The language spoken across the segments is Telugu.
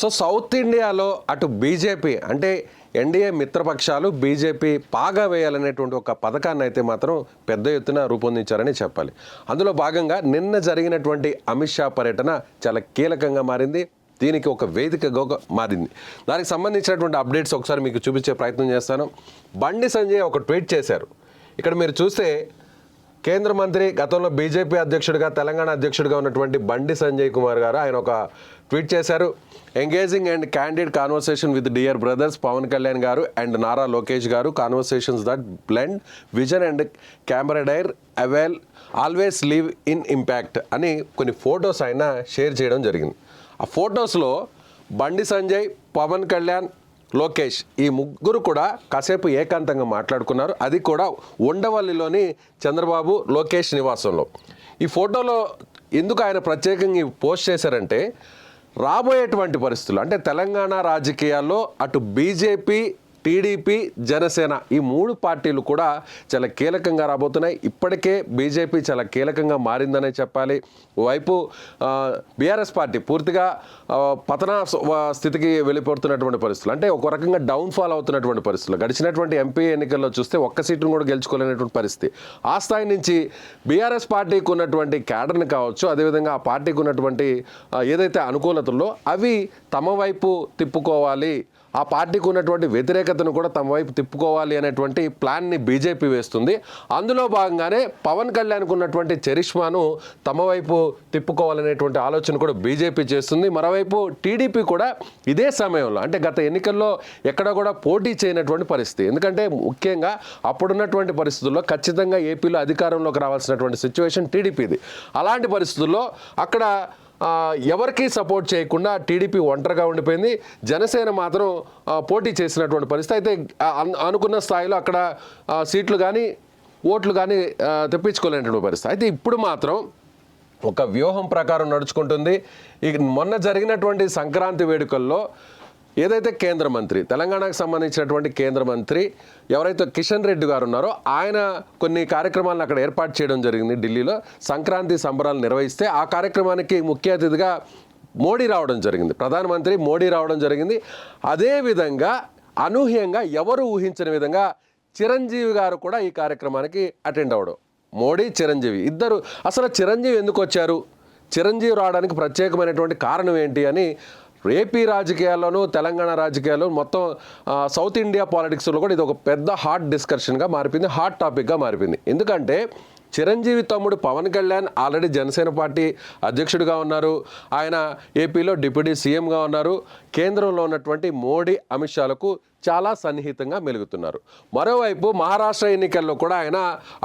సో సౌత్ ఇండియాలో అటు బీజేపీ అంటే ఎన్డీఏ మిత్రపక్షాలు బీజేపీ పాగా వేయాలనేటువంటి ఒక పథకాన్ని అయితే మాత్రం పెద్ద ఎత్తున రూపొందించారని చెప్పాలి. అందులో భాగంగా నిన్న జరిగినటువంటి అమిత్ షా పర్యటన చాలా కీలకంగా మారింది. దీనికి ఒక వేదికగా మారింది. దానికి సంబంధించినటువంటి అప్డేట్స్ ఒకసారి మీకు చూపించే ప్రయత్నం చేస్తాను. బండి సంజయ్ ఒక ట్వీట్ చేశారు. ఇక్కడ మీరు చూస్తే కేంద్ర మంత్రి, గతంలో బీజేపీ అధ్యక్షుడిగా, తెలంగాణ అధ్యక్షుడిగా ఉన్నటువంటి బండి సంజయ్ కుమార్ గారు ఆయన ఒక ట్వీట్ చేశారు. Engaging and candid conversation with dear brothers Pawan Kalyan గారు అండ్ నారా లోకేష్ గారు, conversations that blend vision and camaraderie avail always leave in impact అని కొన్ని ఫొటోస్ ఆయన షేర్ చేయడం జరిగింది. ఆ ఫొటోస్లో బండి సంజయ్, పవన్ కళ్యాణ్, లోకేష్ ఈ ముగ్గురు కూడా కాసేపు ఏకాంతంగా మాట్లాడుకున్నారు. అది కూడా ఉండవల్లిలోని చంద్రబాబు లోకేష్ నివాసంలో. ఈ ఫోటోలో ఎందుకు ఆయన ప్రత్యేకంగా పోస్ట్ చేశారంటే రాబోయేటువంటి పరిస్థితులు అంటే తెలంగాణ రాజకీయాల్లో అటు బీజేపీ, టీడీపీ, జనసేన ఈ మూడు పార్టీలు కూడా చాలా కీలకంగా రాబోతున్నాయి. ఇప్పటికే బీజేపీ చాలా కీలకంగా మారిందనే చెప్పాలి. వైపు బీఆర్ఎస్ పార్టీ పూర్తిగా పతన స్థితికి వెళ్ళిపోతున్నటువంటి పరిస్థితులు, అంటే ఒక రకంగా డౌన్ఫాల్ అవుతున్నటువంటి పరిస్థితులు. గడిచినటువంటి ఎంపీ ఎన్నికల్లో చూస్తే ఒక్క సీటును కూడా గెలుచుకోలేనటువంటి పరిస్థితి. ఆ స్థాయి నుంచి బీఆర్ఎస్ పార్టీకి ఉన్నటువంటి క్యాడర్ని కావచ్చు, అదేవిధంగా ఆ పార్టీకి ఉన్నటువంటి ఏదైతే అనుకూలతల్లో అవి తమ వైపు తిప్పుకోవాలి, ఆ పార్టీకి ఉన్నటువంటి వ్యతిరేకతను కూడా తమ వైపు తిప్పుకోవాలి అనేటువంటి ప్లాన్ని బీజేపీ వేస్తుంది. అందులో భాగంగానే పవన్ కళ్యాణ్కు ఉన్నటువంటి చరిష్మాను తమ వైపు తిప్పుకోవాలనేటువంటి ఆలోచన కూడా బీజేపీ చేస్తుంది. మరోవైపు టీడీపీ కూడా ఇదే సమయంలో అంటే గత ఎన్నికల్లో ఎక్కడ కూడా పోటీ చేయనటువంటి పరిస్థితి. ఎందుకంటే ముఖ్యంగా అప్పుడున్నటువంటి పరిస్థితుల్లో ఖచ్చితంగా ఏపీలో అధికారంలోకి రావాల్సినటువంటి సిచ్యువేషన్ టీడీపీది. అలాంటి పరిస్థితుల్లో అక్కడ ఎవరికి సపోర్ట్ చేయకుండా టీడీపీ ఒంటరిగా ఉండిపోయింది. జనసేన మాత్రం పోటీ చేసినటువంటి పరిస్థితి. అయితే అనుకున్న స్థాయిలో అక్కడ సీట్లు కానీ ఓట్లు కానీ తెప్పించుకోలేనటువంటి పరిస్థితి. అయితే ఇప్పుడు మాత్రం ఒక వ్యూహం ప్రకారం నడుచుకుంటుంది. మొన్న జరిగినటువంటి సంక్రాంతి వేడుకల్లో ఏదైతే కేంద్ర మంత్రి, తెలంగాణకు సంబంధించినటువంటి కేంద్ర మంత్రి ఎవరైతే కిషన్ రెడ్డి గారు ఉన్నారో ఆయన కొన్ని కార్యక్రమాలను అక్కడ ఏర్పాటు చేయడం జరిగింది. ఢిల్లీలో సంక్రాంతి సంబరాలు నిర్వహిస్తే ఆ కార్యక్రమానికి ముఖ్య అతిథిగా మోడీ రావడం జరిగింది, ప్రధానమంత్రి మోడీ రావడం జరిగింది. అదేవిధంగా అనూహ్యంగా ఎవరు ఊహించని విధంగా చిరంజీవి గారు కూడా ఈ కార్యక్రమానికి అటెండ్ అవ్వడం. మోడీ, చిరంజీవి ఇద్దరు. అసలు చిరంజీవి ఎందుకు వచ్చారు, చిరంజీవి రావడానికి ప్రత్యేకమైనటువంటి కారణం ఏంటి అని ఏపీ రాజకీయాల్లోనూ తెలంగాణ రాజకీయాల్లో మొత్తం సౌత్ ఇండియా పాలిటిక్స్లో కూడా ఇది ఒక పెద్ద హాట్ డిస్కషన్గా మారిపోయింది, హాట్ టాపిక్గా మారిపోయింది. ఎందుకంటే చిరంజీవి తమ్ముడు పవన్ కళ్యాణ్ ఆల్రెడీ జనసేన పార్టీ అధ్యక్షుడిగా ఉన్నారు. ఆయన ఏపీలో డిప్యూటీ సీఎంగా ఉన్నారు. కేంద్రంలో ఉన్నటువంటి మోడీ, అమిత్ షాలకు చాలా సన్నిహితంగా మెలుగుతున్నారు. మరోవైపు మహారాష్ట్ర ఎన్నికల్లో కూడా ఆయన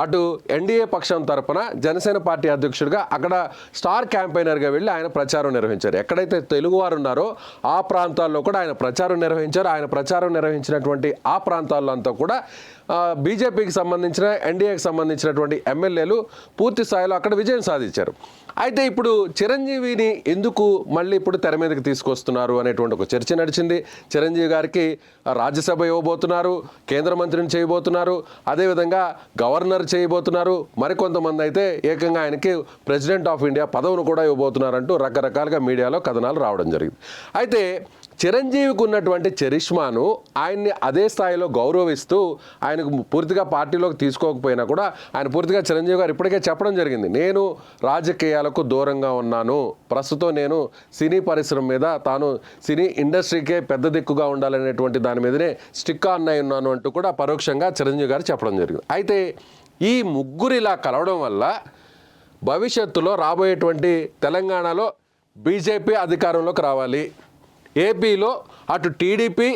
అటు ఎన్డీఏ పక్షం తరపున జనసేన పార్టీ అధ్యక్షుడిగా అక్కడ స్టార్ క్యాంపెయినర్గా వెళ్ళి ఆయన ప్రచారం నిర్వహించారు. ఎక్కడైతే తెలుగువారు ఉన్నారో ఆ ప్రాంతాల్లో కూడా ఆయన ప్రచారం నిర్వహించారు. ఆయన ప్రచారం నిర్వహించినటువంటి ఆ ప్రాంతాల్లో అంతా కూడా బీజేపీకి సంబంధించిన, ఎన్డీఏకి సంబంధించినటువంటి ఎమ్మెల్యేలు పూర్తి స్థాయిలో అక్కడ విజయం సాధించారు. అయితే ఇప్పుడు చిరంజీవిని ఎందుకు మళ్ళీ ఇప్పుడు తెర మీదకి తీసుకొస్తున్నారు అనేటువంటి ఒక చర్చ నడిచింది. చిరంజీవి గారికి రాజ్యసభ ఇవ్వబోతున్నారు, కేంద్ర మంత్రిని చేయబోతున్నారు, అదేవిధంగా గవర్నర్ చేయబోతున్నారు, మరికొంతమంది అయితే ఏకంగా ఆయనకి ప్రెసిడెంట్ ఆఫ్ ఇండియా పదవిని కూడా ఇవ్వబోతున్నారంటూ రకరకాలుగా మీడియాలో కథనాలు రావడం జరిగింది. అయితే చిరంజీవికి ఉన్నటువంటి చరిష్మాను ఆయన్ని అదే స్థాయిలో గౌరవిస్తూ ఆయనకు పూర్తిగా పార్టీలోకి తీసుకోకపోయినా కూడా ఆయన పూర్తిగా చిరంజీవి గారు ఇప్పటికే చెప్పడం జరిగింది, నేను రాజకీయాలకు దూరంగా ఉన్నాను, ప్రస్తుతం నేను సినీ పరిశ్రమ మీద, తాను సినీ ఇండస్ట్రీకే పెద్ద దిక్కుగా ఉండాలనేటువంటి దాని మీదనే స్టిక్ ఆన్ అయి ఉన్నాను అంటూ కూడా పరోక్షంగా చిరంజీవి గారు చెప్పడం జరిగింది. అయితే ఈ ముగ్గురు ఇలా కలవడం వల్ల భవిష్యత్తులో రాబోయేటువంటి తెలంగాణలో బీజేపీ అధికారంలోకి రావాలి, ఏపీలో అటు టీడీపీ,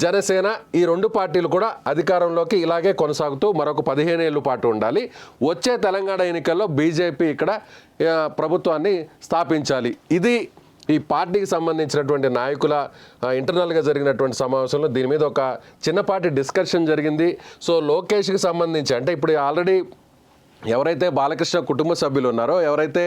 జనసేన ఈ రెండు పార్టీలు కూడా అధికారంలోకి ఇలాగే కొనసాగుతూ మరొక 15 ఏళ్ళ పాటు ఉండాలి. వచ్చే తెలంగాణ ఎన్నికల్లో బీజేపీ ఇక్కడ ప్రభుత్వాన్ని స్థాపించాలి. ఇది ఈ పార్టీకి సంబంధించినటువంటి నాయకుల ఇంటర్నల్గా జరిగినటువంటి సమావేశంలో దీని మీద ఒక చిన్నపాటి డిస్కషన్ జరిగింది. సో లోకేష్కి సంబంధించి అంటే ఇప్పుడు ఆల్రెడీ ఎవరైతే బాలకృష్ణ కుటుంబ సభ్యులు ఉన్నారో, ఎవరైతే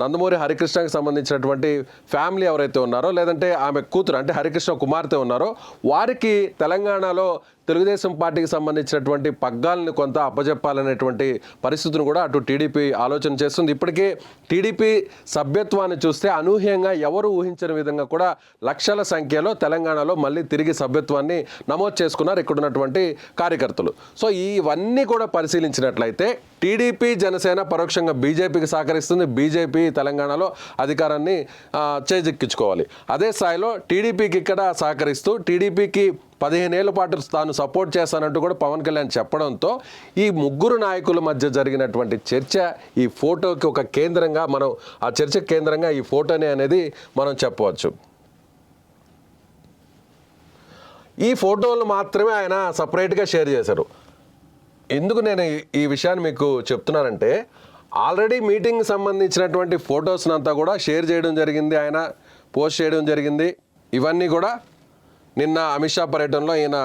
నందమూరి హరికృష్ణకి సంబంధించినటువంటి ఫ్యామిలీ ఎవరైతే ఉన్నారో, లేదంటే ఆమె కూతురు అంటే హరికృష్ణ కుమార్తె ఉన్నారో, వారికి తెలంగాణలో తెలుగుదేశం పార్టీకి సంబంధించినటువంటి పగ్గాలను కొంత అప్పజెప్పాలనేటువంటి పరిస్థితిని కూడా అటు టీడీపీ ఆలోచన చేస్తుంది. ఇప్పటికే టీడీపీ సభ్యత్వాన్ని చూస్తే అనూహ్యంగా ఎవరు ఊహించని విధంగా కూడా లక్షల సంఖ్యలో తెలంగాణలో మళ్ళీ తిరిగి సభ్యత్వాన్ని నమోదు చేసుకున్నారు ఇక్కడ ఉన్నటువంటి కార్యకర్తలు. సో ఇవన్నీ కూడా పరిశీలించినట్లయితే టీడీపీ జనసేన పరోక్షంగా బీజేపీకి సహకరిస్తుంది. బీజేపీ తెలంగాణలో అధికారాన్ని చేజిక్కించుకోవాలి. అదే స్థాయిలో టీడీపీకి ఇక్కడ సహకరిస్తూ టీడీపీకి 15 ఏళ్ల పాటు తాను సపోర్ట్ చేస్తానంటూ కూడా పవన్ కళ్యాణ్ చెప్పడంతో ఈ ముగ్గురు నాయకుల మధ్య జరిగినటువంటి చర్చ ఈ ఫోటోకి ఒక కేంద్రంగా మనం ఆ చర్చకు కేంద్రంగా ఈ ఫోటోనే అనేది మనం చెప్పవచ్చు. ఈ ఫోటోలు మాత్రమే ఆయన సపరేట్గా షేర్ చేశారు. ఎందుకు నేను ఈ విషయాన్ని మీకు చెప్తున్నానంటే ఆల్రెడీ మీటింగ్ సంబంధించినటువంటి ఫొటోస్ని అంతా కూడా షేర్ చేయడం జరిగింది, ఆయన పోస్ట్ చేయడం జరిగింది. ఇవన్నీ కూడా నిన్న అమిత్ షా పర్యటనలో ఈయన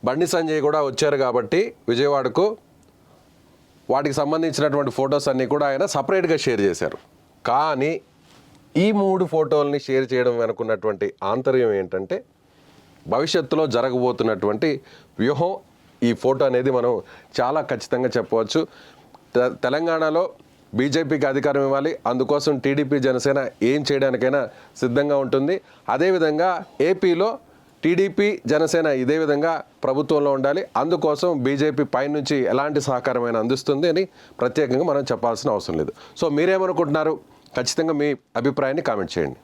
బండి సంజయ్ కూడా వచ్చారు కాబట్టి విజయవాడకు వాటికి సంబంధించినటువంటి ఫొటోస్ అన్నీ కూడా ఆయన సపరేట్గా షేర్ చేశారు. కానీ ఈ 3 ఫోటోల్ని షేర్ చేయడం వెనుకున్నటువంటి ఆంతర్యం ఏంటంటే భవిష్యత్తులో జరగబోతున్నటువంటి వ్యూహం. ఈ ఫోటో అనేది మనం చాలా ఖచ్చితంగా చెప్పవచ్చు. తెలంగాణలో బీజేపీకి అధికారం ఇవ్వాలి, అందుకోసం టీడీపీ జనసేన ఏం చేయడానికైనా సిద్ధంగా ఉంటుంది. అదేవిధంగా ఏపీలో టీడీపీ జనసేన ఇదే విధంగా ప్రభుత్వంలో ఉండాలి, అందుకోసం బీజేపీ పైనుంచి ఎలాంటి సహకారమైన అందిస్తుంది అని ప్రత్యేకంగా మనం చెప్పాల్సిన అవసరం లేదు. సో మీరేమనుకుంటున్నారు? ఖచ్చితంగా మీ అభిప్రాయాన్ని కామెంట్ చేయండి.